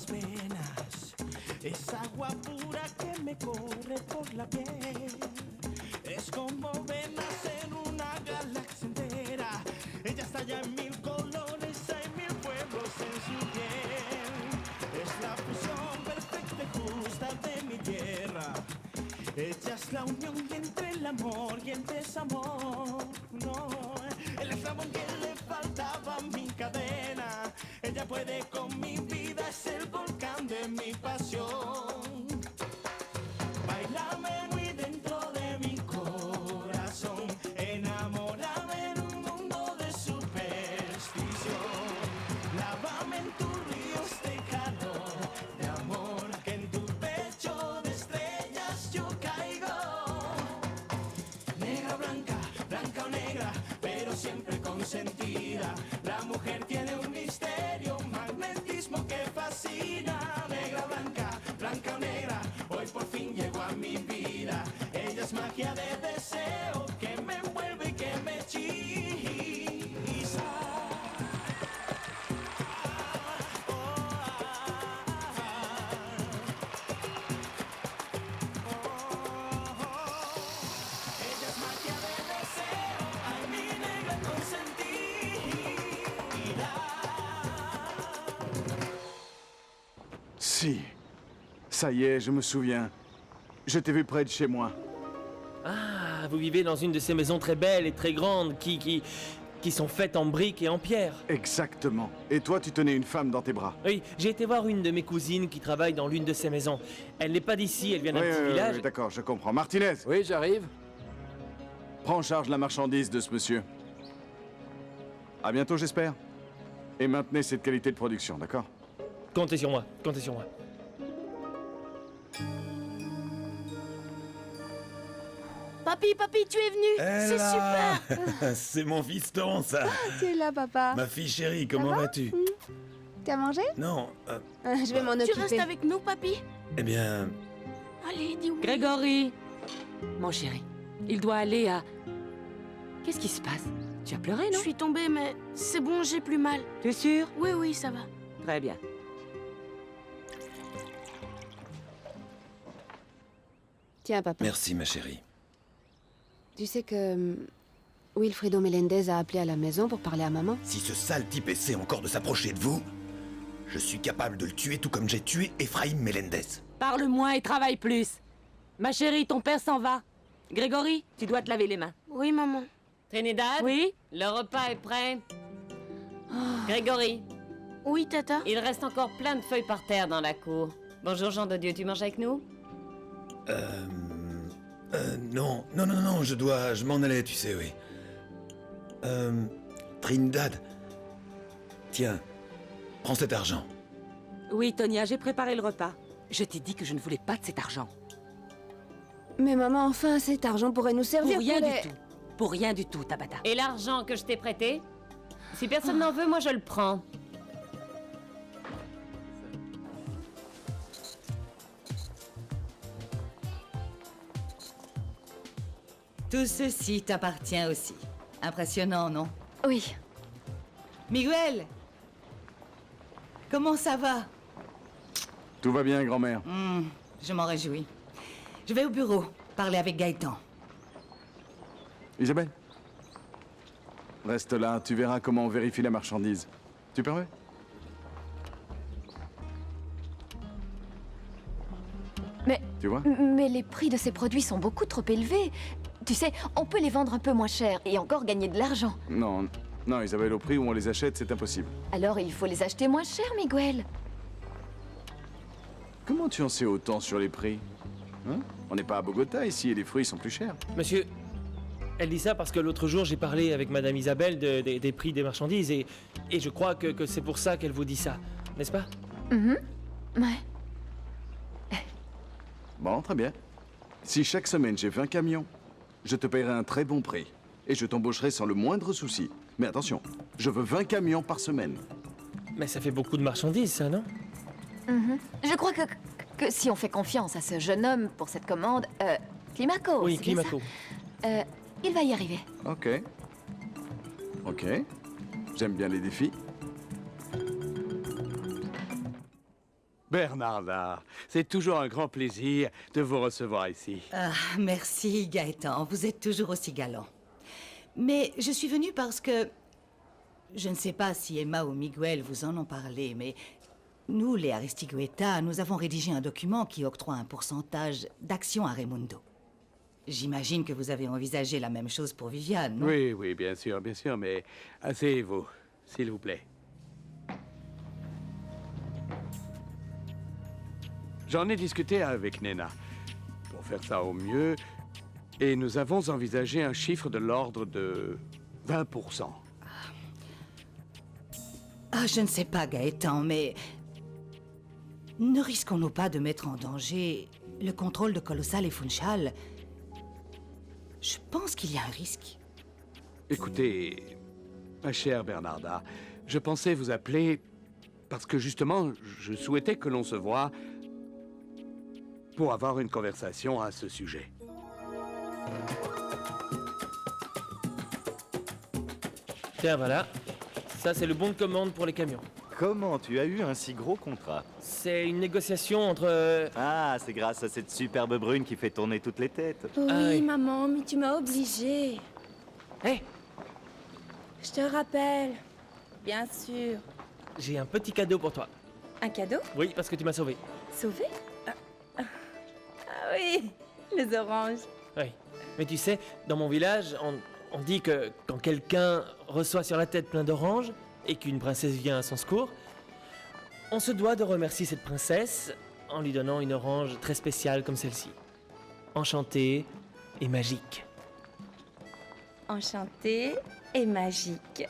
las venas. Es agua pura que me corre por la piel. Es como venas en una galaxia entera. Ella estalla en mil colores, hay mil pueblos en su piel. Es la fusión perfecta y justa de mi tierra. Ella es la unión entre el amor y el desamor. No, el eslabón que le faltaba a mi cadena. Ella puede con mi vida, es el volcán de mi pasión. Bailame muy dentro de mi corazón. Enamórame en un mundo de superstición. Lávame en tus ríos de calor, de amor, que en tu pecho de estrellas yo caigo. Negra, blanca, blanca o negra, pero siempre consentida. La mujer tiene un misterio, un magnetismo que fascina. Negra, blanca, blanca o negra, hoy por fin llegó a mi vida. Ella es magia de deseo que me envuelve y que me hechiza. Ella es magia de deseo, ay mi negra consentida. Si. Ça y est, je me souviens. Je t'ai vu près de chez moi. Ah, vous vivez dans une de ces maisons très belles et très grandes qui sont faites en briques et en pierre. Exactement. Et toi, tu tenais une femme dans tes bras. Oui, j'ai été voir une de mes cousines qui travaille dans l'une de ces maisons. Elle n'est pas d'ici, elle vient d'un petit village. Oui, d'accord, je comprends. Martinez, Oui, j'arrive. prends en charge la marchandise de ce monsieur. À bientôt, j'espère. Et maintenez cette qualité de production, d'accord? Comptez sur moi, comptez sur moi. Papi, tu es venu. C'est super. C'est mon fiston, ça. Tu es là, papa. Ma fille chérie, comment vas-tu? T'as mangé? Non, Je vais m'en Tu occuper. restes avec nous, papi? eh bien, Allez, dis oui. Grégory! Mon chéri, il doit aller à... Qu'est-ce qui se passe? Tu as pleuré, Je non? suis tombée, mais c'est bon, j'ai plus mal. Tu es sûr? Oui, ça va. Très bien. Tiens, papa. merci, ma chérie. Tu sais que Wilfredo Melendez a appelé à la maison pour parler à maman? Si ce sale type essaie encore de s'approcher de vous, je suis capable de le tuer tout comme j'ai tué Ephraim Melendez. Parle moins et travaille plus. Ma chérie, ton père s'en va. Grégory, tu dois te laver les mains. Oui, maman. Trinidad? Oui? Le repas est prêt. Grégory, Oui, tata. il reste encore plein de feuilles par terre dans la cour. Bonjour Jean de Dieu, tu manges avec nous? Non, je m'en allais, tu sais, oui. Trinidad, tiens, prends cet argent. Oui, Tonia, j'ai préparé le repas. Je t'ai dit que je ne voulais pas de cet argent. Mais maman, enfin, cet argent pourrait nous servir Pour rien les- du tout. Pour rien du tout, Tabata. Et l'argent que je t'ai prêté? Si personne n'en veut, moi je le prends. Tout ceci t'appartient aussi. Impressionnant, non? Oui. Miguel! Comment ça va? Tout va bien, grand-mère. Je m'en réjouis. Je vais au bureau, parler avec Gaëtan. Isabelle? Reste là, tu verras comment on vérifie la marchandise. Tu permets? Tu vois? Mais les prix de ces produits sont beaucoup trop élevés. Tu sais, on peut les vendre un peu moins cher et encore gagner de l'argent. Non, Isabelle, au prix où on les achète, c'est impossible. Alors il faut les acheter moins cher, Miguel. Comment tu en sais autant sur les prix? Hein? On n'est pas à Bogota ici et les fruits sont plus chers. Monsieur, elle dit ça parce que l'autre jour j'ai parlé avec Madame Isabelle des prix des marchandises et je crois que c'est pour ça qu'elle vous dit ça, n'est-ce pas? Ouais. Bon, très bien. Si chaque semaine j'ai 20 camions, je te paierai un très bon prix. Et je t'embaucherai sans le moindre souci. Mais attention, je veux 20 camions par semaine. Mais ça fait beaucoup de marchandises, ça, non? Je crois que si on fait confiance à ce jeune homme pour cette commande, Climaco. Oui, c'est bien Climaco. ça il va y arriver. Ok. J'aime bien les défis. Bernarda, c'est toujours un grand plaisir de vous recevoir ici. Ah, merci Gaëtan, vous êtes toujours aussi galant. Mais je suis venue parce que... Je ne sais pas si Emma ou Miguel vous en ont parlé, mais... Nous, les Aristigueta, nous avons rédigé un document qui octroie un pourcentage d'actions à Raimundo. J'imagine que vous avez envisagé la même chose pour Viviane, non? Oui, oui, bien sûr, mais asseyez-vous, s'il vous plaît. J'en ai discuté avec Nena, pour faire ça au mieux, et nous avons envisagé un chiffre de l'ordre de 20%. Ah, je ne sais pas, Gaëtan, mais... Ne risquons-nous pas de mettre en danger le contrôle de Colossal et Funchal? Je pense qu'il y a un risque. Écoutez, ma chère Bernarda, je pensais vous appeler parce que justement, je souhaitais que l'on se voie pour avoir une conversation à ce sujet. Tiens, voilà. Ça, c'est le bon de commande pour les camions. Comment tu as eu un si gros contrat? C'est une négociation entre... Ah, c'est grâce à cette superbe brune qui fait tourner toutes les têtes. Oui, Ah oui. maman, mais tu m'as obligée. Hé, Je te rappelle. Bien sûr. j'ai un petit cadeau pour toi. Un cadeau? Oui, parce que tu m'as sauvé. Sauvé? Ah oui, les oranges. Oui. Mais tu sais, dans mon village, on dit que quand quelqu'un reçoit sur la tête plein d'oranges et qu'une princesse vient à son secours, on se doit de remercier cette princesse en lui donnant une orange très spéciale comme celle-ci. Enchantée et magique. Enchantée et magique.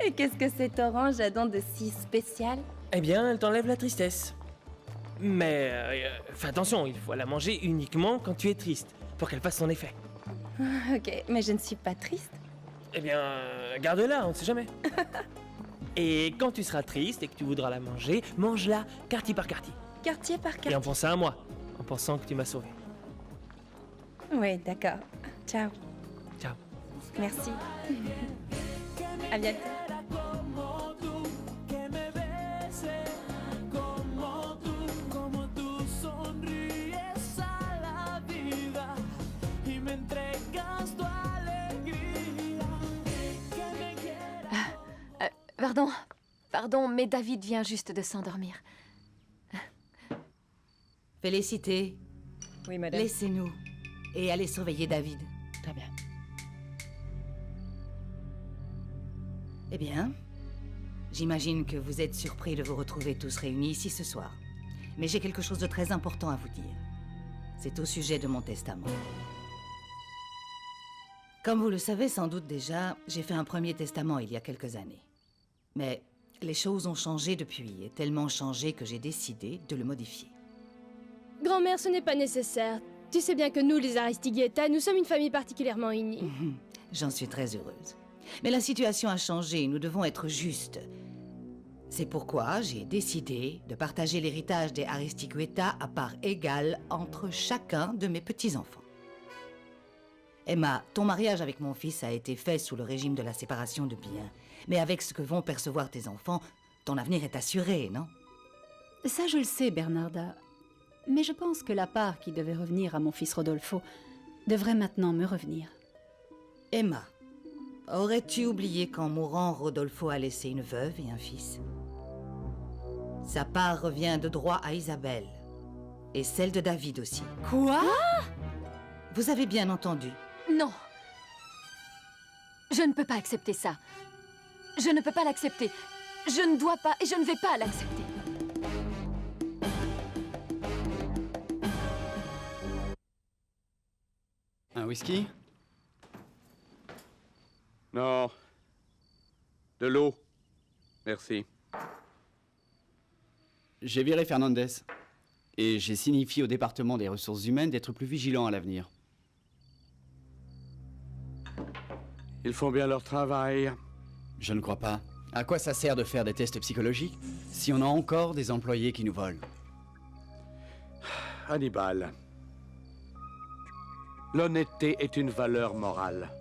Et qu'est-ce que cette orange a donc de si spécial? Eh bien, elle t'enlève la tristesse. Mais fais attention, il faut la manger uniquement quand tu es triste, pour qu'elle fasse son effet. Ok, mais je ne suis pas triste. Eh bien, garde-la, on ne sait jamais. Et quand tu seras triste et que tu voudras la manger, mange-la quartier par quartier. Quartier par Et quartier. en pensant à moi, en pensant que tu m'as sauvé. Oui, d'accord. Ciao. Ciao. Merci. À bientôt. Pardon, mais David vient juste de s'endormir. Félicité, Oui, madame. laissez-nous et allez surveiller David. Très bien. Eh bien, j'imagine que vous êtes surpris de vous retrouver tous réunis ici ce soir. Mais j'ai quelque chose de très important à vous dire. C'est au sujet de mon testament. Comme vous le savez sans doute déjà, j'ai fait un premier testament il y a quelques années. Mais les choses ont changé depuis, et tellement changé que j'ai décidé de le modifier. Grand-mère, ce n'est pas nécessaire. Tu sais bien que nous, les Aristigueta, nous sommes une famille particulièrement unie. J'en suis très heureuse. Mais la situation a changé, nous devons être justes. C'est pourquoi j'ai décidé de partager l'héritage des Aristigueta à part égale entre chacun de mes petits-enfants. Emma, ton mariage avec mon fils a été fait sous le régime de la séparation de biens. Mais avec ce que vont percevoir tes enfants, ton avenir est assuré, non? Ça, je le sais, Bernarda. Mais je pense que la part qui devait revenir à mon fils Rodolfo devrait maintenant me revenir. Emma, aurais-tu oublié qu'en mourant, Rodolfo a laissé une veuve et un fils? Sa part revient de droit à Isabelle. Et celle de David aussi. Quoi? Vous avez bien entendu. Non. Je ne peux pas accepter ça. Je ne peux pas l'accepter. Je ne dois pas et je ne vais pas l'accepter. Un whisky? Non. De l'eau. Merci. J'ai viré Fernandez. Et j'ai signifié au département des ressources humaines d'être plus vigilant à l'avenir. Ils font bien leur travail. Je ne crois pas. À quoi ça sert de faire des tests psychologiques si on a encore des employés qui nous volent? Hannibal. L'honnêteté est une valeur morale.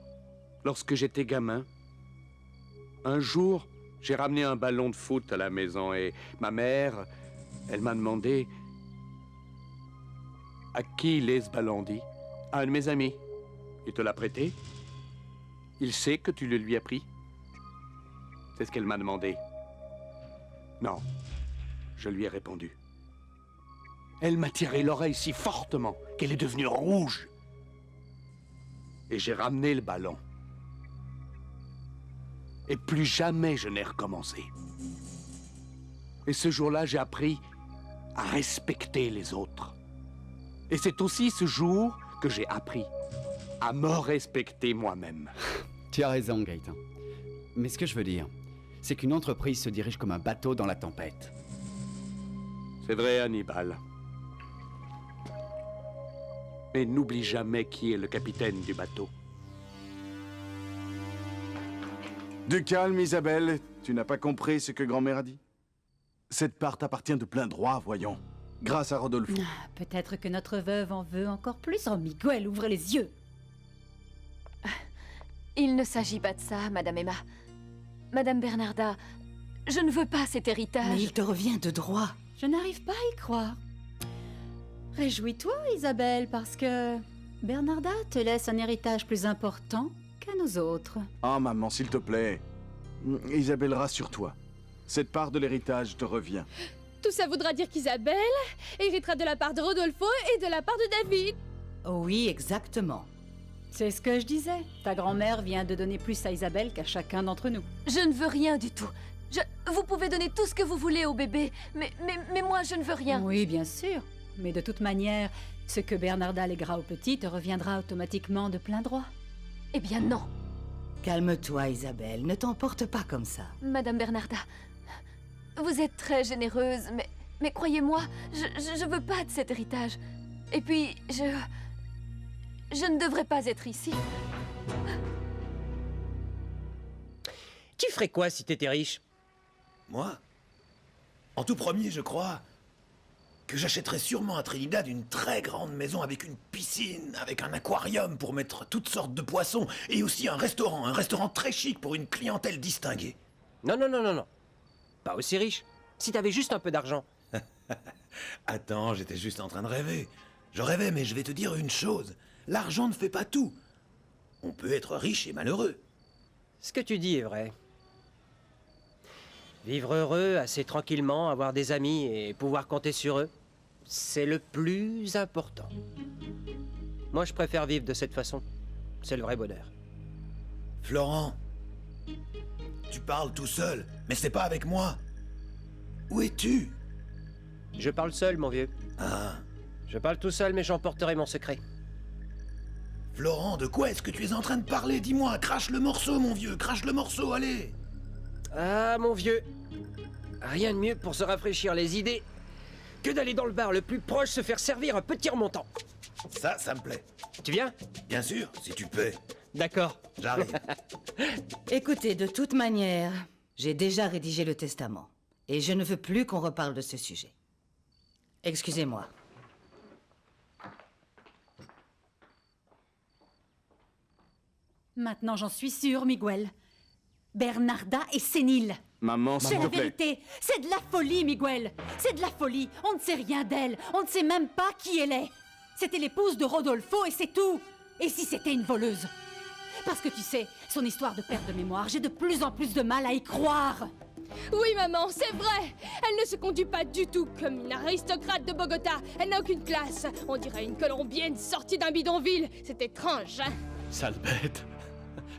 Lorsque j'étais gamin, un jour, J'ai ramené un ballon de foot à la maison et ma mère, elle m'a demandé à qui il est ce ballon, dit. À un de mes amis. Il te l'a prêté? Il sait que tu le lui as pris? C'est ce qu'elle m'a demandé. Non, je lui ai répondu. Elle m'a tiré l'oreille si fortement qu'elle est devenue rouge. Et j'ai ramené le ballon. Et plus jamais je n'ai recommencé. Et ce jour-là, j'ai appris à respecter les autres. Et c'est aussi ce jour que j'ai appris à me respecter moi-même. Tu as raison, Gaëtan. Mais ce que je veux dire, c'est qu'une entreprise se dirige comme un bateau dans la tempête. C'est vrai, Hannibal. Mais n'oublie jamais qui est le capitaine du bateau. Du calme, Isabelle. Tu n'as pas compris ce que grand-mère a dit? Cette part t'appartient de plein droit, voyons. Grâce à Rodolfo. Peut-être que notre veuve en veut encore plus. Oh, Miguel, ouvrez les yeux. Il ne s'agit pas de ça, Madame Emma. Madame Bernarda, je ne veux pas cet héritage. Mais il te revient de droit. Je n'arrive pas à y croire. Réjouis-toi, Isabelle, parce que Bernarda te laisse un héritage plus important qu'à nous autres. Oh, maman, s'il te plaît. Isabelle, rassure-toi. Cette part de l'héritage te revient. Tout ça voudra dire qu'Isabelle héritera de la part de Rodolfo et de la part de David. Oh oui, exactement. C'est ce que je disais. Ta grand-mère vient de donner plus à Isabelle qu'à chacun d'entre nous. Je ne veux rien du tout. Vous pouvez donner tout ce que vous voulez au bébé, mais moi, je ne veux rien. Oui, bien sûr. Mais de toute manière, ce que Bernarda lèguera au petit te reviendra automatiquement de plein droit. Eh bien non. Calme-toi, Isabelle. Ne t'emporte pas comme ça. Madame Bernarda, vous êtes très généreuse, mais croyez-moi, je veux pas de cet héritage. Et puis, je ne devrais pas être ici. Tu ferais quoi si t'étais riche? Moi? En tout premier, je crois que j'achèterais sûrement à Trinidad une très grande maison avec une piscine, avec un aquarium pour mettre toutes sortes de poissons, et aussi un restaurant très chic pour une clientèle distinguée. Non, non, non, non, non. Pas aussi riche. Si t'avais juste un peu d'argent. Attends, j'étais juste en train de rêver. Je rêvais, mais je vais te dire une chose. L'argent ne fait pas tout. On peut être riche et malheureux. Ce que tu dis est vrai. Vivre heureux, assez tranquillement, avoir des amis et pouvoir compter sur eux, c'est le plus important. Moi, je préfère vivre de cette façon. C'est le vrai bonheur. Florent, tu parles tout seul, mais c'est pas avec moi. Où es-tu? Je parle seul, mon vieux. Ah. Je parle tout seul, mais j'emporterai mon secret. Florent, de quoi est-ce que tu es en train de parler? Dis-moi, crache le morceau, mon vieux, crache le morceau, allez! Ah, mon vieux, rien de mieux pour se rafraîchir les idées que d'aller dans le bar le plus proche se faire servir un petit remontant. Ça me plaît. Tu viens? Bien sûr, si tu peux. D'accord. J'arrive. Écoutez, de toute manière, j'ai déjà rédigé le testament. Et je ne veux plus qu'on reparle de ce sujet. Excusez-moi. Maintenant, j'en suis sûre, Miguel. Bernarda est sénile. Maman, s'il C'est te la plaît. vérité. C'est de la folie, Miguel. C'est de la folie. On ne sait rien d'elle. On ne sait même pas qui elle est. C'était l'épouse de Rodolfo et c'est tout. Et si c'était une voleuse? Parce que tu sais, son histoire de perte de mémoire, j'ai de plus en plus de mal à y croire. Oui, maman, c'est vrai. Elle ne se conduit pas du tout comme une aristocrate de Bogota. Elle n'a aucune classe. On dirait une colombienne sortie d'un bidonville. C'est étrange, hein? Sale bête.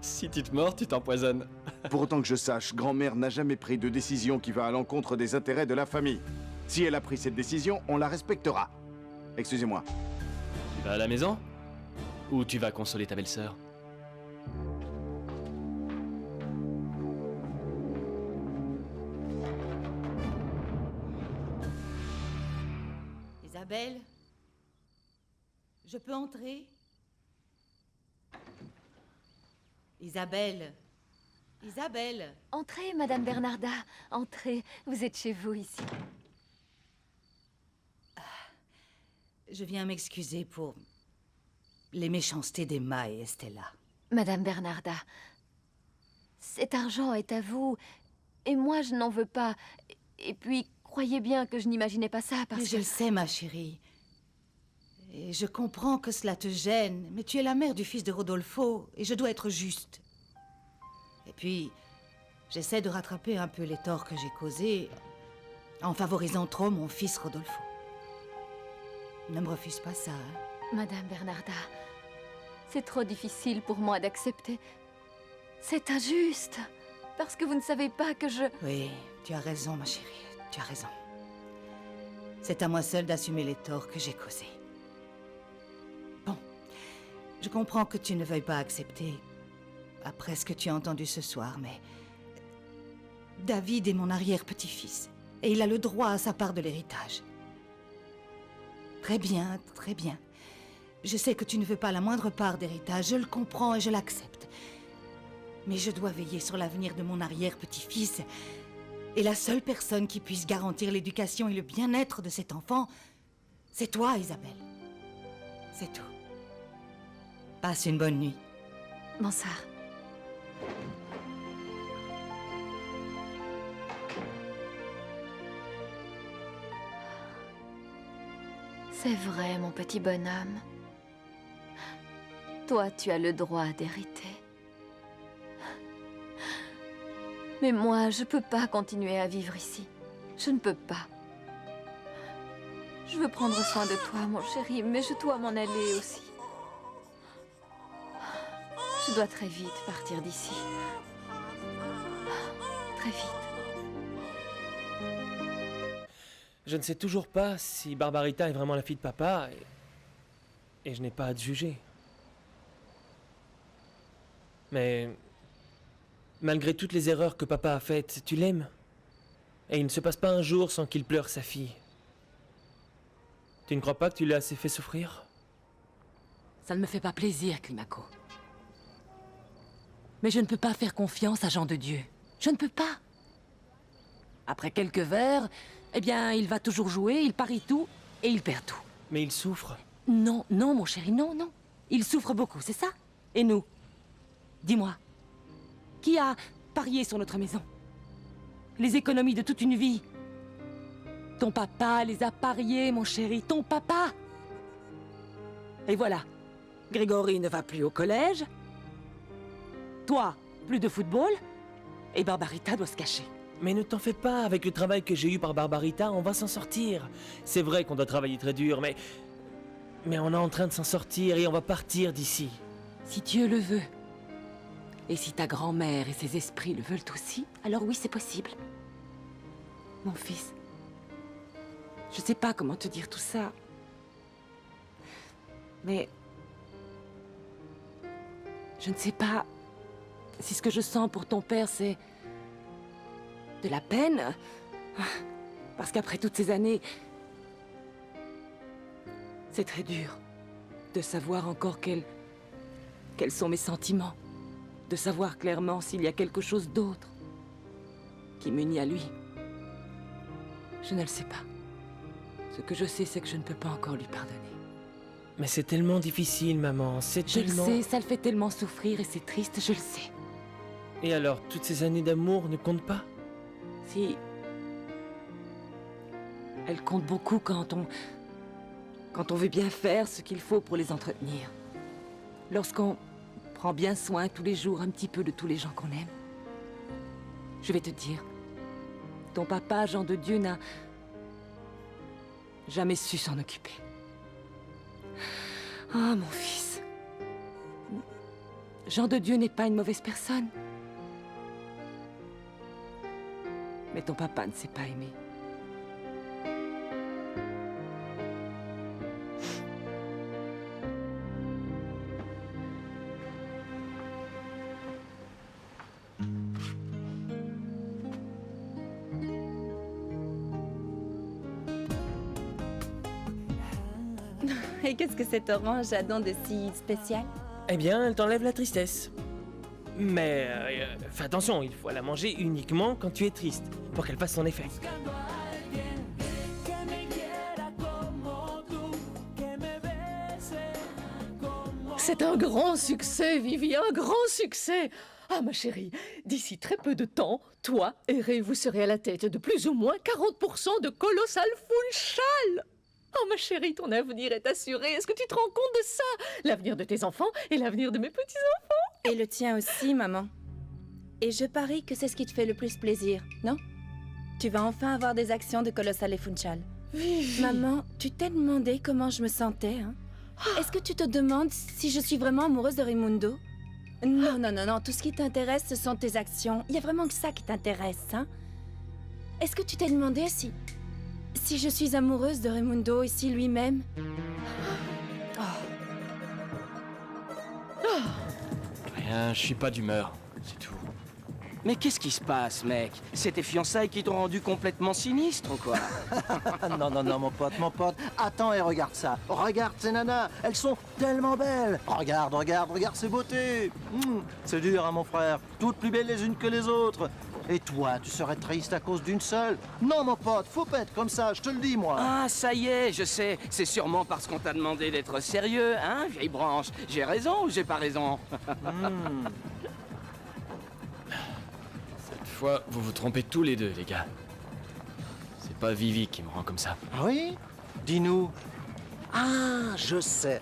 Si tu te mords, tu t'empoisonnes. Pour autant que je sache, grand-mère n'a jamais pris de décision qui va à l'encontre des intérêts de la famille. Si elle a pris cette décision, on la respectera. Excusez-moi. Tu vas à la maison? Ou tu vas consoler ta belle-sœur? Isabelle? Je peux entrer? Isabelle? Isabelle? Entrez, Madame Bernarda. Entrez. Vous êtes chez vous ici. Je viens m'excuser pour les méchancetés d'Emma et Estella. Madame Bernarda, cet argent est à vous Et moi, je n'en veux pas. Et puis, croyez bien que je n'imaginais pas ça parce Mais que... je le sais, ma chérie. Et je comprends que cela te gêne, mais tu es la mère du fils de Rodolfo, et je dois être juste. Et puis, j'essaie de rattraper un peu les torts que j'ai causés en favorisant trop mon fils Rodolfo. Ne me refuse pas ça, hein? Madame Bernarda, c'est trop difficile pour moi d'accepter. C'est injuste, parce que vous ne savez pas que je... Oui, tu as raison, ma chérie, tu as raison. C'est à moi seule d'assumer les torts que j'ai causés. Bon, je comprends que tu ne veuilles pas accepter, après ce que tu as entendu ce soir, mais... David est mon arrière-petit-fils, et il a le droit à sa part de l'héritage. Très bien, très bien. Je sais que tu ne veux pas la moindre part d'héritage, je le comprends et je l'accepte. Mais je dois veiller sur l'avenir de mon arrière-petit-fils. Et la seule personne qui puisse garantir l'éducation et le bien-être de cet enfant, c'est toi, Isabelle. C'est tout. Passe une bonne nuit. Bonsoir. C'est vrai, mon petit bonhomme. Toi, tu as le droit d'hériter. Mais moi, je peux pas continuer à vivre ici. Je ne peux pas. Je veux prendre soin de toi, mon chéri, mais je dois m'en aller aussi. Je dois très vite partir d'ici. Très vite. Je ne sais toujours pas si Barbarita est vraiment la fille de papa, et je n'ai pas à te juger. Mais malgré toutes les erreurs que papa a faites, tu l'aimes. Et il ne se passe pas un jour sans qu'il pleure sa fille. Tu ne crois pas que tu l'as assez fait souffrir? Ça ne me fait pas plaisir, Climaco. Mais je ne peux pas faire confiance à Jean de Dieu. Je ne peux pas. Après quelques verres, eh bien, il va toujours jouer, il parie tout, et il perd tout. Mais il souffre. Non, non, mon chéri, non, non. Il souffre beaucoup, c'est ça? Et nous? Dis-moi, qui a parié sur notre maison? Les économies de toute une vie. Ton papa les a pariées, mon chéri, ton papa. Et voilà, Grégory ne va plus au collège. Toi, plus de football. Et Barbarita doit se cacher. Mais ne t'en fais pas, avec le travail que j'ai eu par Barbarita, on va s'en sortir. C'est vrai qu'on doit travailler très dur, mais on est en train de s'en sortir et on va partir d'ici. Si Dieu le veut, et si ta grand-mère et ses esprits le veulent aussi, alors oui, c'est possible. Mon fils, je sais pas comment te dire tout ça, mais je ne sais pas si ce que je sens pour ton père, c'est de la peine, parce qu'après toutes ces années, c'est très dur de savoir encore quels sont mes sentiments, de savoir clairement s'il y a quelque chose d'autre qui m'unit à lui. Je ne le sais pas. Ce que je sais, c'est que je ne peux pas encore lui pardonner. Mais c'est tellement difficile, maman, c'est tellement... Je le sais, ça le fait tellement souffrir et c'est triste, je le sais. Et alors, toutes ces années d'amour ne comptent pas? Si... Elles comptent beaucoup quand on veut bien faire ce qu'il faut pour les entretenir. Lorsqu'on prend bien soin tous les jours un petit peu de tous les gens qu'on aime. Je vais te dire, ton papa, Jean de Dieu, n'a jamais su s'en occuper. Ah, mon fils. Jean de Dieu n'est pas une mauvaise personne. Mais ton papa ne sait pas aimer. Et qu'est-ce que cette orange a donc de si spécial? Eh bien, elle t'enlève la tristesse. Mais fais attention, il faut la manger uniquement quand tu es triste, pour qu'elle fasse son effet. C'est un grand succès, Vivi, un grand succès. Ah, ma chérie, d'ici très peu de temps, toi et Ray, vous serez à la tête de plus ou moins 40% de Colossal Funchal. Oh, ma chérie, ton avenir est assuré. Est-ce que tu te rends compte de ça? L'avenir de tes enfants et l'avenir de mes petits-enfants. Et le tien aussi, maman. Et je parie que c'est ce qui te fait le plus plaisir, non? Tu vas enfin avoir des actions de Colossal et Funchal. Maman, tu t'es demandé comment je me sentais, hein? Est-ce que tu te demandes si je suis vraiment amoureuse de Raimundo? Non, non, non, non. Tout ce qui t'intéresse, ce sont tes actions. Il y a vraiment que ça qui t'intéresse, hein? Est-ce que tu t'es demandé si je suis amoureuse de Raimundo et si lui-même? Rien, je suis pas d'humeur, c'est tout. Mais qu'est-ce qui se passe, mec? C'est tes fiançailles qui t'ont rendu complètement sinistre, ou quoi? Non, non, non, mon pote, attends et regarde ça. Regarde ces nanas, elles sont tellement belles. Regarde, regarde, regarde ces beautés. C'est dur, hein, mon frère. Toutes plus belles les unes que les autres. Et toi, tu serais triste à cause d'une seule? Non, mon pote, faut pas être comme ça, je te le dis, moi. Ah, ça y est, je sais. C'est sûrement parce qu'on t'a demandé d'être sérieux, hein, vieille branche. J'ai raison ou j'ai pas raison? Cette fois, vous vous trompez tous les deux, les gars. C'est pas Vivi qui me rend comme ça. Ah oui? Dis-nous. Ah, je sais.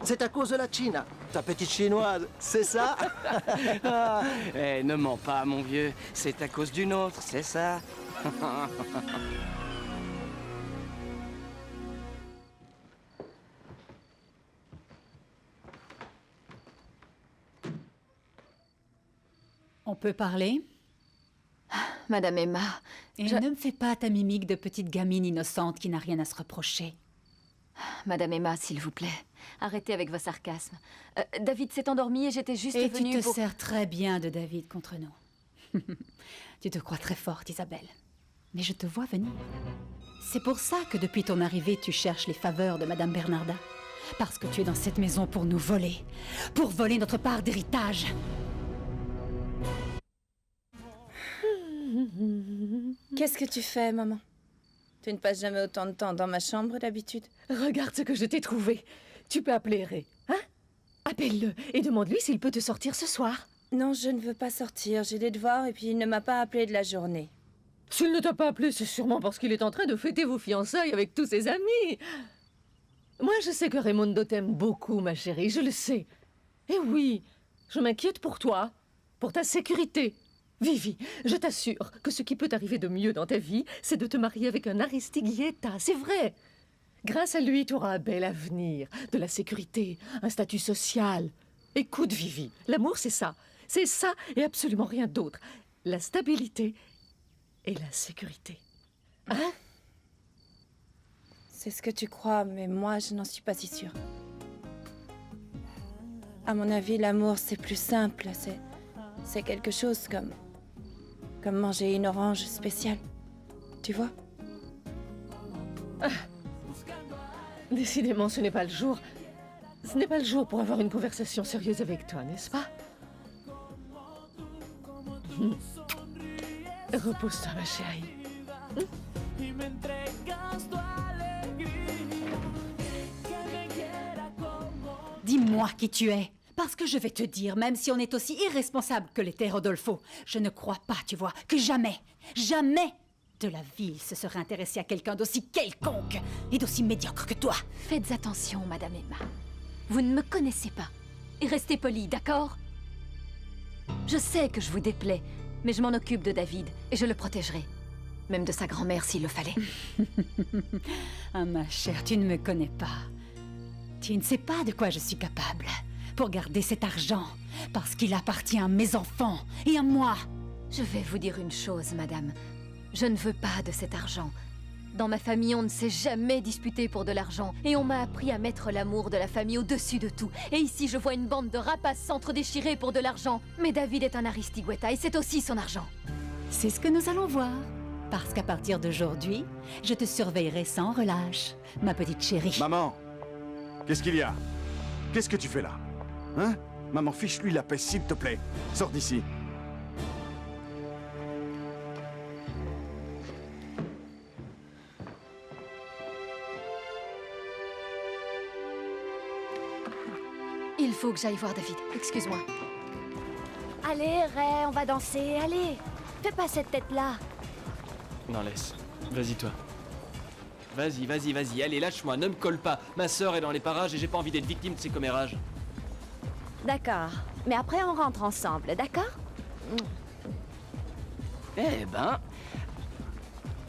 C'est à cause de la Chine, ta petite chinoise, c'est ça? Eh, ne mens pas, mon vieux. C'est à cause d'une autre, c'est ça? On peut parler? Madame Emma, Et ne me fais pas ta mimique de petite gamine innocente qui n'a rien à se reprocher. Madame Emma, s'il vous plaît, arrêtez avec vos sarcasmes. David s'est endormi et j'étais juste Et venue tu te pour... sers très bien de David contre nous. Tu te crois très forte, Isabelle. Mais je te vois venir. C'est pour ça que depuis ton arrivée, tu cherches les faveurs de Madame Bernarda. Parce que tu es dans cette maison pour nous voler. Pour voler notre part d'héritage. Qu'est-ce que tu fais, maman? Tu ne passes jamais autant de temps dans ma chambre d'habitude. Regarde ce que je t'ai trouvé. Tu peux appeler Ray, hein? Appelle-le et demande-lui s'il peut te sortir ce soir. Non, je ne veux pas sortir. J'ai des devoirs et puis il ne m'a pas appelé de la journée. S'il ne t'a pas appelé, c'est sûrement parce qu'il est en train de fêter vos fiançailles avec tous ses amis. Moi, je sais que Raimundo t'aime beaucoup, ma chérie, je le sais. Et oui, je m'inquiète pour toi, pour ta sécurité. Vivi, je t'assure que ce qui peut arriver de mieux dans ta vie, c'est de te marier avec un Aristiguieta, c'est vrai. Grâce à lui, tu auras un bel avenir, de la sécurité, un statut social. Écoute, Vivi, l'amour, c'est ça. C'est ça et absolument rien d'autre. La stabilité et la sécurité. Hein? C'est ce que tu crois, mais moi, je n'en suis pas si sûre. À mon avis, l'amour, c'est plus simple. C'est quelque chose comme manger une orange spéciale. Tu vois? Ah. Décidément, ce n'est pas le jour. Ce n'est pas le jour pour avoir une conversation sérieuse avec toi, n'est-ce pas? Repose-toi, ma chérie. Dis-moi qui tu es. Parce que je vais te dire, même si on est aussi irresponsable que l'était Rodolfo, je ne crois pas, tu vois, que jamais, jamais de la ville se serait intéressé à quelqu'un d'aussi quelconque et d'aussi médiocre que toi. Faites attention, Madame Emma. Vous ne me connaissez pas. Et restez polie, d'accord? Je sais que je vous déplais, mais je m'en occupe de David et je le protégerai. Même de sa grand-mère s'il le fallait. Ah, ma chère, tu ne me connais pas. Tu ne sais pas de quoi je suis capable pour garder cet argent, parce qu'il appartient à mes enfants et à moi. Je vais vous dire une chose, madame. Je ne veux pas de cet argent. Dans ma famille, on ne s'est jamais disputé pour de l'argent, et on m'a appris à mettre l'amour de la famille au-dessus de tout. Et ici, je vois une bande de rapaces s'entre-déchirer pour de l'argent. Mais David est un Aristigueta, et c'est aussi son argent. C'est ce que nous allons voir. Parce qu'à partir d'aujourd'hui, je te surveillerai sans relâche, ma petite chérie. Maman, qu'est-ce qu'il y a? Qu'est-ce que tu fais là? Hein? Maman, fiche-lui la paix, s'il te plaît. Sors d'ici. Il faut que j'aille voir David. Excuse-moi. Allez, Ray, on va danser, allez. Fais pas cette tête-là. Non, laisse. Vas-y, toi. Vas-y, allez, lâche-moi, ne me colle pas. Ma sœur est dans les parages et j'ai pas envie d'être victime de ces commérages. D'accord. Mais après, on rentre ensemble, d'accord? Eh ben...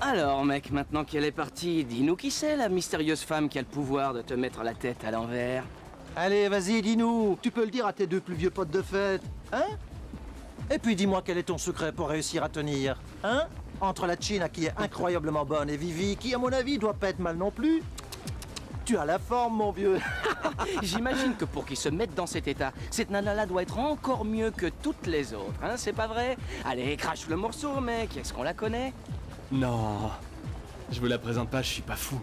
Alors, mec, maintenant qu'elle est partie, dis-nous qui c'est, la mystérieuse femme qui a le pouvoir de te mettre la tête à l'envers. Allez, vas-y, dis-nous. Tu peux le dire à tes 2 plus vieux potes de fête, hein? Et puis dis-moi quel est ton secret pour réussir à tenir, hein? Entre la China qui est incroyablement bonne et Vivi, qui à mon avis doit pas être mal non plus. Tu as la forme, mon vieux. J'imagine que pour qu'ils se mettent dans cet état, cette nana-là doit être encore mieux que toutes les autres, hein, c'est pas vrai? Allez, crache le morceau, mec, est-ce qu'on la connaît? Non, je vous la présente pas, je suis pas fou.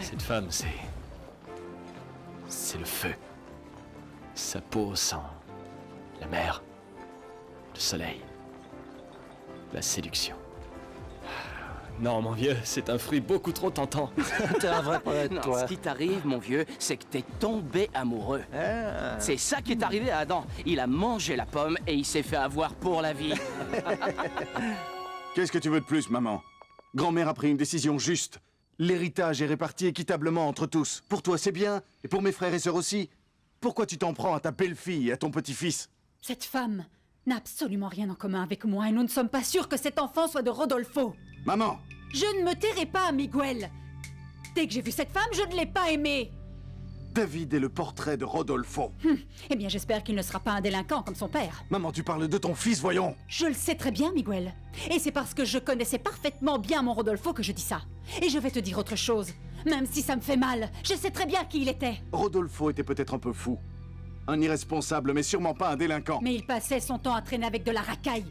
Cette femme, c'est le feu. Sa peau sent la mer, le soleil, la séduction. Non, mon vieux, c'est un fruit beaucoup trop tentant. T'es un vrai poète, toi. Ce qui t'arrive, mon vieux, c'est que t'es tombé amoureux. Ah. C'est ça qui est arrivé à Adam. Il a mangé la pomme et il s'est fait avoir pour la vie. Qu'est-ce que tu veux de plus, maman? Grand-mère a pris une décision juste. L'héritage est réparti équitablement entre tous. Pour toi, c'est bien, et pour mes frères et sœurs aussi. Pourquoi tu t'en prends à ta belle-fille et à ton petit-fils? Cette femme n'a absolument rien en commun avec moi et nous ne sommes pas sûrs que cet enfant soit de Rodolfo. Maman! Je ne me tairai pas, Miguel. Dès que j'ai vu cette femme, je ne l'ai pas aimée. David est le portrait de Rodolfo. Eh bien, j'espère qu'il ne sera pas un délinquant comme son père. Maman, tu parles de ton fils, voyons. Je le sais très bien, Miguel. Et c'est parce que je connaissais parfaitement bien mon Rodolfo que je dis ça. Et je vais te dire autre chose. Même si ça me fait mal, je sais très bien qui il était. Rodolfo était peut-être un peu fou. Un irresponsable, mais sûrement pas un délinquant. Mais il passait son temps à traîner avec de la racaille.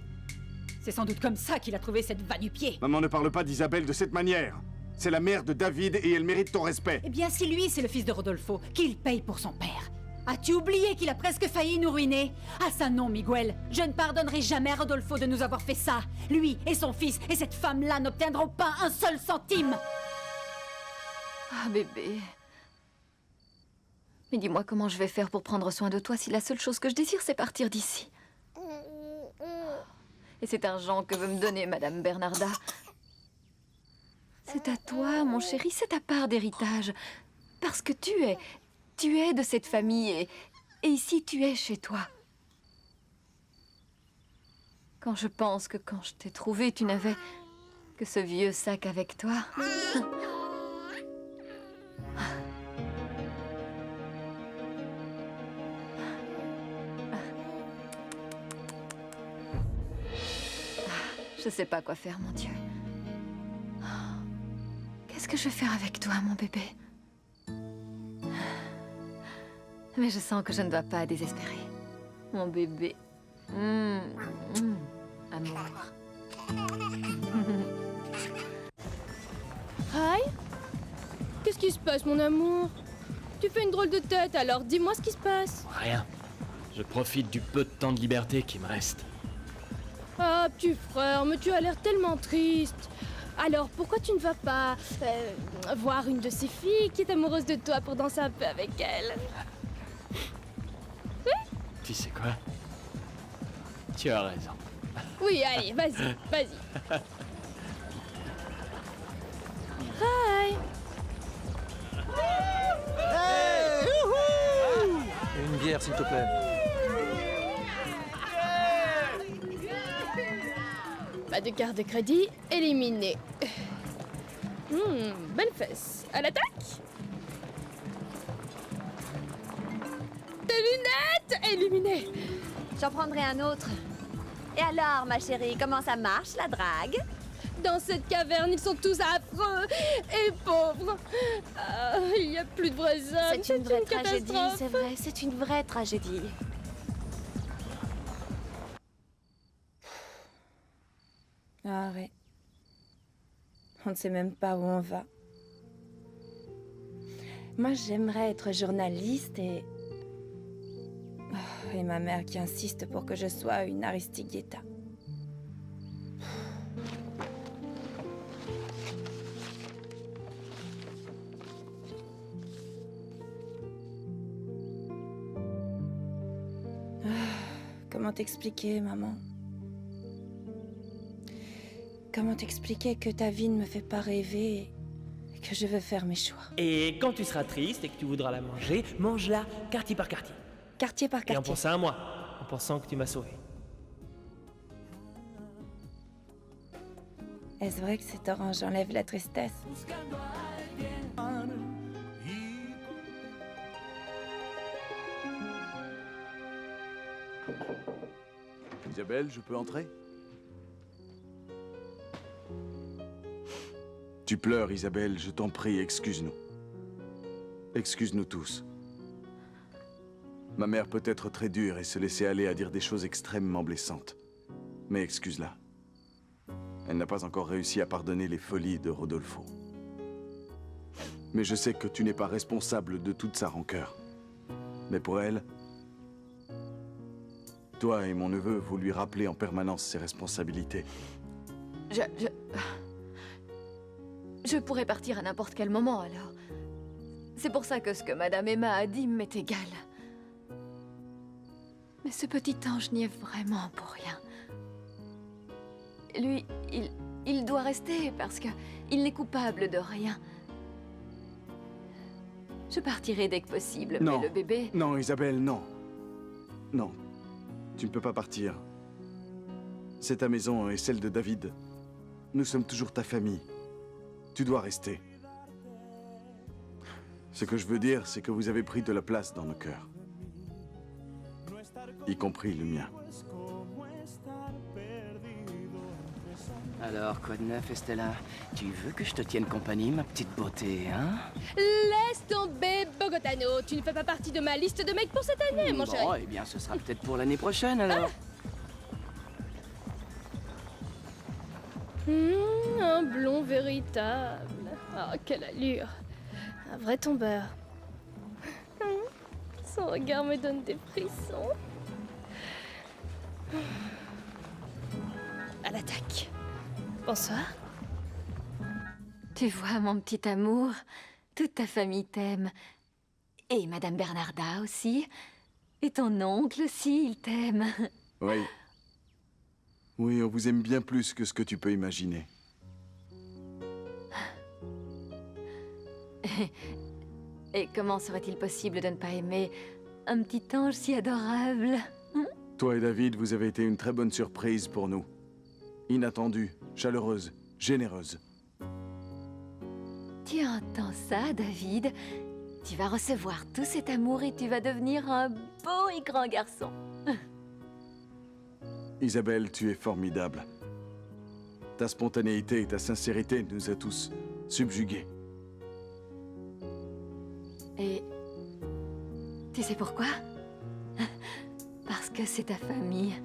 C'est sans doute comme ça qu'il a trouvé cette va-nu-pied. Maman, ne parle pas d'Isabelle de cette manière. C'est la mère de David et elle mérite ton respect. Eh bien, si lui, c'est le fils de Rodolfo, qu'il paye pour son père. As-tu oublié qu'il a presque failli nous ruiner? Ah ça non, Miguel. Je ne pardonnerai jamais à Rodolfo de nous avoir fait ça. Lui et son fils et cette femme-là n'obtiendront pas un seul centime. Ah, bébé. Mais dis-moi comment je vais faire pour prendre soin de toi si la seule chose que je désire, c'est partir d'ici. Et cet argent que veut me donner Madame Bernarda, c'est à toi, mon chéri, c'est ta part d'héritage. Parce que tu es de cette famille et ici tu es chez toi. Quand je pense que quand je t'ai trouvé, tu n'avais que ce vieux sac avec toi. Je sais pas quoi faire, mon Dieu. Qu'est-ce que je vais faire avec toi, mon bébé? Mais je sens que je ne dois pas désespérer. Mon bébé. Amour. Hi? Qu'est-ce qui se passe, mon amour? Tu fais une drôle de tête, alors dis-moi ce qui se passe. Rien. Je profite du peu de temps de liberté qui me reste. Ah, petit frère, mais tu as l'air tellement triste. Alors, pourquoi tu ne vas pas voir une de ces filles qui est amoureuse de toi pour danser un peu avec elle? Tu sais quoi? Tu as raison. Oui, allez, vas-y, vas-y. Hi! Hey! Youhou! Une bière, s'il te plaît. Pas de carte de crédit, éliminé. Belle fesse. À l'attaque? Tes lunettes, éliminé. J'en prendrai un autre. Et alors, ma chérie, comment ça marche, la drague? Dans cette caverne, ils sont tous affreux et pauvres. Il n'y a plus de vrais hommes. C'est une vraie tragédie, catastrophe. c'est vrai, c'est une vraie tragédie. Ah ouais. On ne sait même pas où on va. Moi, j'aimerais être journaliste et... Oh, et ma mère qui insiste pour que je sois une Aristigueta. comment t'expliquer, maman? Comment t'expliquer que ta vie ne me fait pas rêver et que je veux faire mes choix? Et quand tu seras triste et que tu voudras la manger, mange-la quartier par quartier. Quartier par quartier. Et en pensant à moi, en pensant que tu m'as sauvé. Est-ce vrai que cette orange enlève la tristesse? Isabelle, je peux entrer? Tu pleures, Isabelle, je t'en prie, excuse-nous. Excuse-nous tous. Ma mère peut être très dure et se laisser aller à dire des choses extrêmement blessantes. Mais excuse-la. Elle n'a pas encore réussi à pardonner les folies de Rodolfo. Mais je sais que tu n'es pas responsable de toute sa rancœur. Mais pour elle, toi et mon neveu, vous lui rappelez en permanence ses responsabilités. Je pourrais partir à n'importe quel moment, alors. C'est pour ça que ce que Madame Emma a dit m'est égal. Mais ce petit ange n'y est vraiment pour rien. Lui, il doit rester parce que il n'est coupable de rien. Je partirai dès que possible, Non. mais le bébé... Non, Isabelle, non. Non. Tu ne peux pas partir. C'est ta maison et celle de David. Nous sommes toujours ta famille. Tu dois rester. Ce que je veux dire, c'est que vous avez pris de la place dans nos cœurs. Y compris le mien. Alors, quoi de neuf, Estella? Tu veux que je te tienne compagnie, ma petite beauté, hein? Laisse tomber, Bogotano. Tu ne fais pas partie de ma liste de mecs pour cette année, mon chéri. Bon, eh bien, ce sera peut-être pour l'année prochaine, alors. Un blond véritable. Oh, quelle allure. Un vrai tombeur. Son regard me donne des frissons. À l'attaque. Bonsoir. Tu vois, mon petit amour, toute ta famille t'aime. Et Madame Bernarda aussi. Et ton oncle aussi, il t'aime. Oui. Oui, on vous aime bien plus que ce que tu peux imaginer. Et comment serait-il possible de ne pas aimer un petit ange si adorable? Toi et David, vous avez été une très bonne surprise pour nous. Inattendue, chaleureuse, généreuse. Tu entends ça, David? Tu vas recevoir tout cet amour et tu vas devenir un beau et grand garçon. Isabelle, tu es formidable. Ta spontanéité et ta sincérité nous a tous subjugués. Et tu sais pourquoi? Parce que c'est ta famille.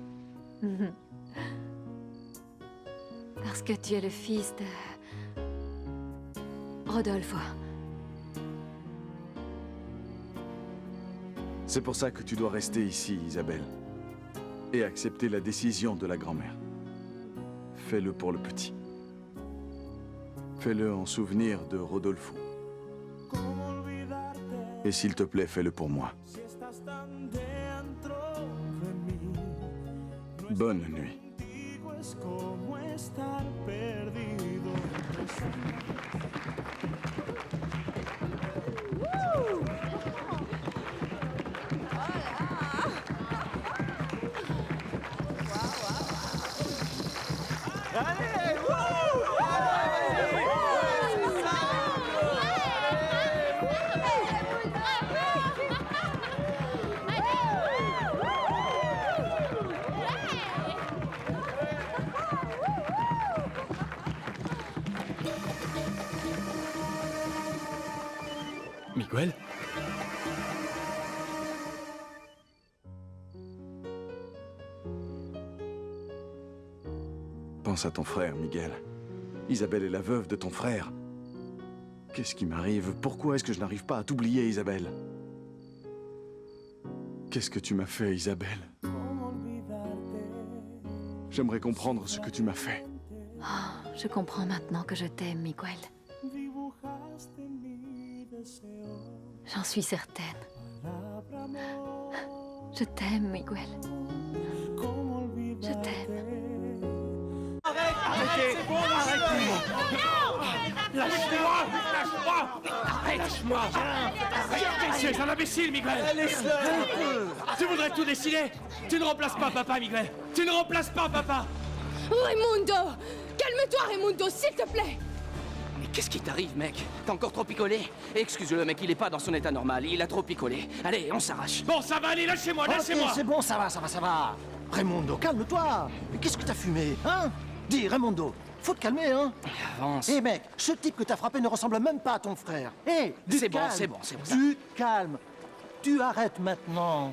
Parce que tu es le fils de Rodolfo. C'est pour ça que tu dois rester ici, Isabelle. Et accepter la décision de la grand-mère. Fais-le pour le petit. Fais-le en souvenir de Rodolfo. Et s'il te plaît, fais-le pour moi. Bonne nuit. Miguel? Pense à ton frère, Miguel. Isabelle est la veuve de ton frère. Qu'est-ce qui m'arrive? Pourquoi est-ce que je n'arrive pas à t'oublier, Isabelle? Qu'est-ce que tu m'as fait, Isabelle? J'aimerais comprendre ce que tu m'as fait. Oh, je comprends maintenant que je t'aime, Miguel. J'en suis certaine. Je t'aime, Miguel. Je t'aime. Arrêtez! Arrêtez! Lâche-moi! Lâche-moi! Arrête! Lâche-moi! Tu es un imbécile, Miguel! Laisse-le! Tu voudrais tout décider! Tu ne remplaces pas papa, Miguel! Tu ne remplaces pas papa! Raimundo! Calme-toi, Raimundo, s'il te plaît! Mais qu'est-ce qui t'arrive, mec? T'as encore trop picolé? Excuse-le, mec, il est pas dans son état normal, il a trop picolé. Allez, on s'arrache. Bon, ça va, allez, lâchez-moi, lâchez-moi! Ok, c'est bon, ça va. Raimundo, calme-toi. Mais qu'est-ce que t'as fumé, hein? Dis, Raimundo, faut te calmer, hein? Avance. Hé, mec, ce type que t'as frappé ne ressemble même pas à ton frère. Hé, du C'est bon, calme. c'est bon, c'est bon. Du calme. Tu arrêtes maintenant.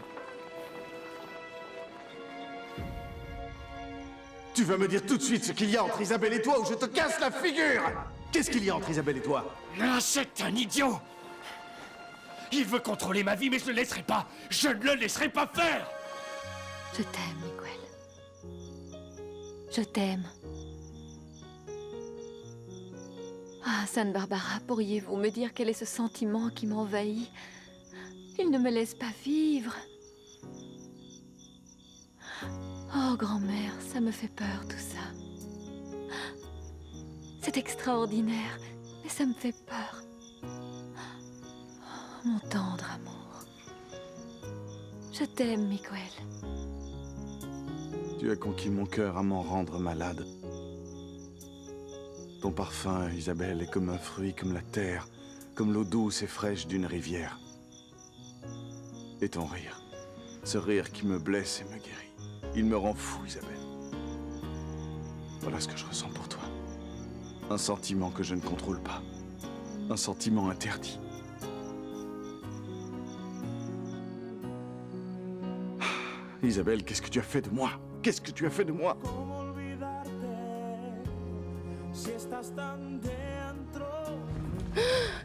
Tu vas me dire tout de suite ce qu'il y a entre Isabelle et toi ou je te casse la figure! Qu'est-ce qu'il y a entre Isabelle et toi? Ah, c'est un idiot! Il veut contrôler ma vie, mais je ne le laisserai pas! Je ne le laisserai pas faire! Je t'aime, Miguel. Je t'aime. Ah, Sainte Barbara, pourriez-vous me dire quel est ce sentiment qui m'envahit? Il ne me laisse pas vivre. Oh, grand-mère, ça me fait peur, tout ça. C'est extraordinaire, mais ça me fait peur. Oh, mon tendre amour. Je t'aime, Miguel. Tu as conquis mon cœur à m'en rendre malade. Ton parfum, Isabelle, est comme un fruit, comme la terre, comme l'eau douce et fraîche d'une rivière. Et ton rire, ce rire qui me blesse et me guérit. Il me rend fou, Isabelle. Voilà ce que je ressens pour toi. Un sentiment que je ne contrôle pas. Un sentiment interdit. Isabelle, qu'est-ce que tu as fait de moi? Qu'est-ce que tu as fait de moi?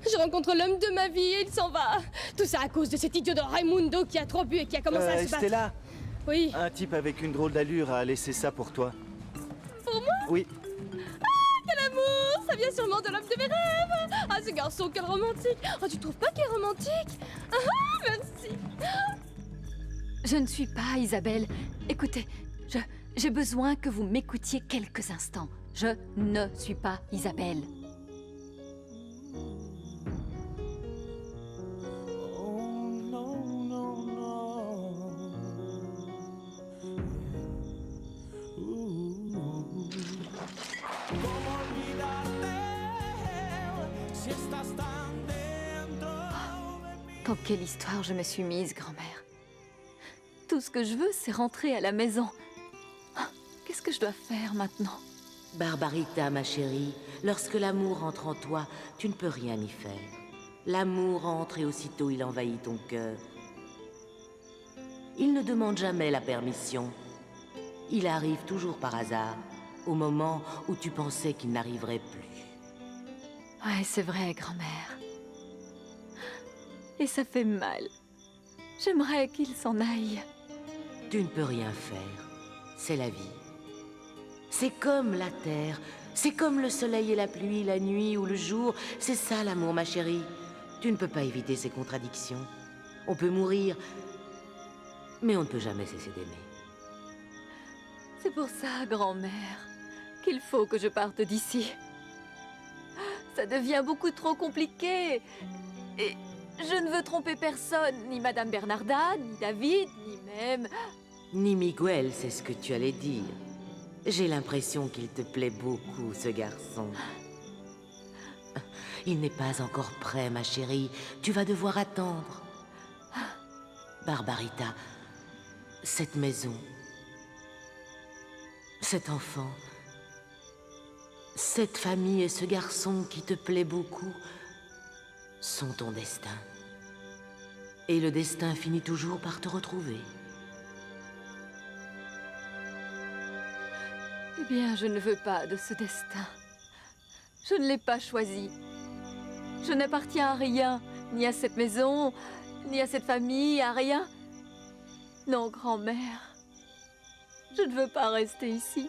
Je rencontre l'homme de ma vie et il s'en va. Tout ça à cause de cet idiot de Raimundo qui a trop bu et qui a commencé à se battre. Stella, Oui. un type avec une drôle d'allure a laissé ça pour toi. Pour moi? Oui. Ah, quel amour! Ça vient sûrement de l'homme de mes rêves! Ah, ce garçon, quel romantique! Oh, tu trouves pas qu'il est romantique? Ah, merci! Je ne suis pas Isabelle. Écoutez, j'ai besoin que vous m'écoutiez quelques instants. Je ne suis pas Isabelle. Dans quelle histoire je me suis mise, grand-mère? Tout ce que je veux, c'est rentrer à la maison. Ah, qu'est-ce que je dois faire maintenant? Barbarita, ma chérie, lorsque l'amour entre en toi, tu ne peux rien y faire. L'amour entre et aussitôt il envahit ton cœur. Il ne demande jamais la permission. Il arrive toujours par hasard, au moment où tu pensais qu'il n'arriverait plus. Ouais, c'est vrai, grand-mère. Et ça fait mal. J'aimerais qu'il s'en aille. Tu ne peux rien faire. C'est la vie. C'est comme la terre. C'est comme le soleil et la pluie, la nuit ou le jour. C'est ça l'amour, ma chérie. Tu ne peux pas éviter ces contradictions. On peut mourir, mais on ne peut jamais cesser d'aimer. C'est pour ça, grand-mère, qu'il faut que je parte d'ici. Ça devient beaucoup trop compliqué. Et je ne veux tromper personne, ni Madame Bernarda, ni David, ni même... Ni Miguel, c'est ce que tu allais dire. J'ai l'impression qu'il te plaît beaucoup, ce garçon. Il n'est pas encore prêt, ma chérie. Tu vas devoir attendre. Barbarita, cette maison, cet enfant, cette famille et ce garçon qui te plaît beaucoup sont ton destin. Et le destin finit toujours par te retrouver. Eh bien, je ne veux pas de ce destin. Je ne l'ai pas choisi. Je n'appartiens à rien, ni à cette maison, ni à cette famille, à rien. Non, grand-mère, je ne veux pas rester ici.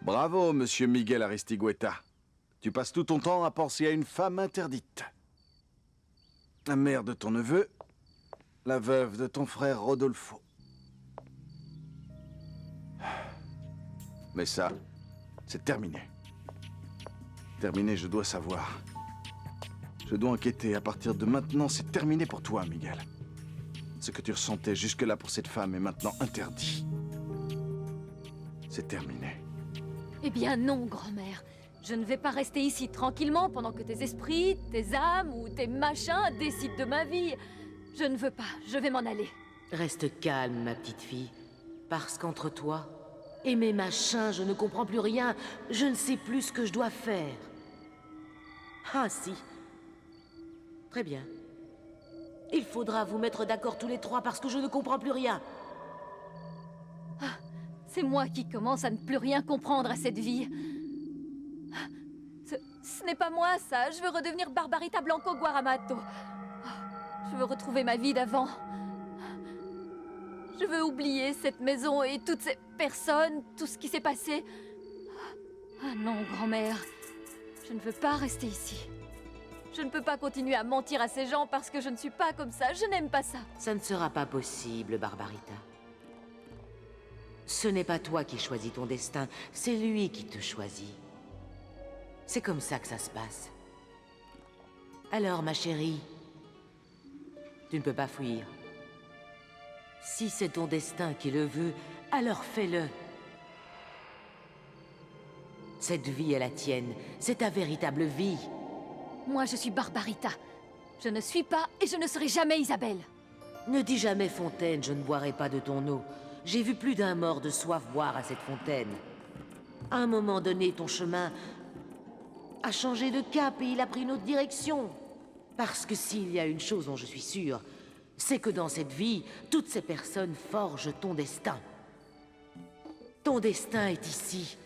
Bravo, monsieur Miguel Aristigueta. Tu passes tout ton temps à penser à une femme interdite. La mère de ton neveu, la veuve de ton frère Rodolfo. Mais ça, c'est terminé. Terminé, je dois savoir. Je dois enquêter. À partir de maintenant, c'est terminé pour toi, Miguel. Ce que tu ressentais jusque-là pour cette femme est maintenant interdit. C'est terminé. Eh bien non, grand-mère. Je ne vais pas rester ici tranquillement pendant que tes esprits, tes âmes ou tes machins décident de ma vie. Je ne veux pas, je vais m'en aller. Reste calme, ma petite fille. Parce qu'entre toi et mes machins, je ne comprends plus rien. Je ne sais plus ce que je dois faire. Ah si. Très bien. Il faudra vous mettre d'accord tous les trois parce que je ne comprends plus rien. Ah, c'est moi qui commence à ne plus rien comprendre à cette vie. Ce n'est pas moi, ça. Je veux redevenir Barbarita Blanco Guaramato. Je veux retrouver ma vie d'avant. Je veux oublier cette maison et toutes ces personnes, tout ce qui s'est passé. Ah non, grand-mère. Je ne veux pas rester ici. Je ne peux pas continuer à mentir à ces gens parce que je ne suis pas comme ça. Je n'aime pas ça. Ça ne sera pas possible, Barbarita. Ce n'est pas toi qui choisis ton destin, c'est lui qui te choisit. C'est comme ça que ça se passe. Alors, ma chérie, tu ne peux pas fuir. Si c'est ton destin qui le veut, alors fais-le. Cette vie est la tienne, c'est ta véritable vie. Moi, je suis Barbarita. Je ne suis pas et je ne serai jamais Isabelle. Ne dis jamais fontaine, je ne boirai pas de ton eau. J'ai vu plus d'un mort de soif boire à cette fontaine. À un moment donné, ton chemin a changé de cap et il a pris une autre direction. Parce que s'il y a une chose dont je suis sûre, c'est que dans cette vie, toutes ces personnes forgent ton destin. Ton destin est ici.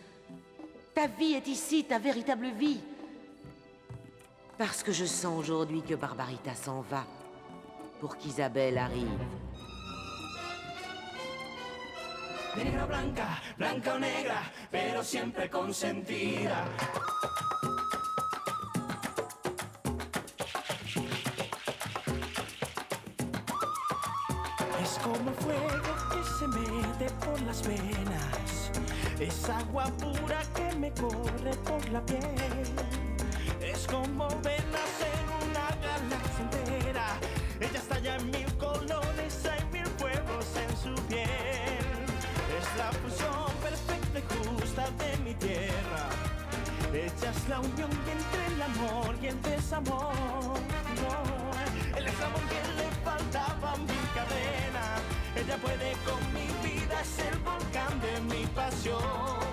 Ta vie est ici, ta véritable vie. Parce que je sens aujourd'hui que Barbarita s'en va, pour qu'Isabelle arrive. Negra blanca, blanca o negra, pero siempre consentida. Es como fuego que se mete por las venas, es agua pura que me corre por la piel. Es como ver nacer una galaxia entera. Ella estalla en mil colores, hay mil fuegos en su piel. Es la fusión perfecta y justa de mi tierra. Ella es la unión entre el amor y el desamor. No, el eslabón que le faltaba a mi cadena. Ella puede con mi vida, es el volcán de mi pasión.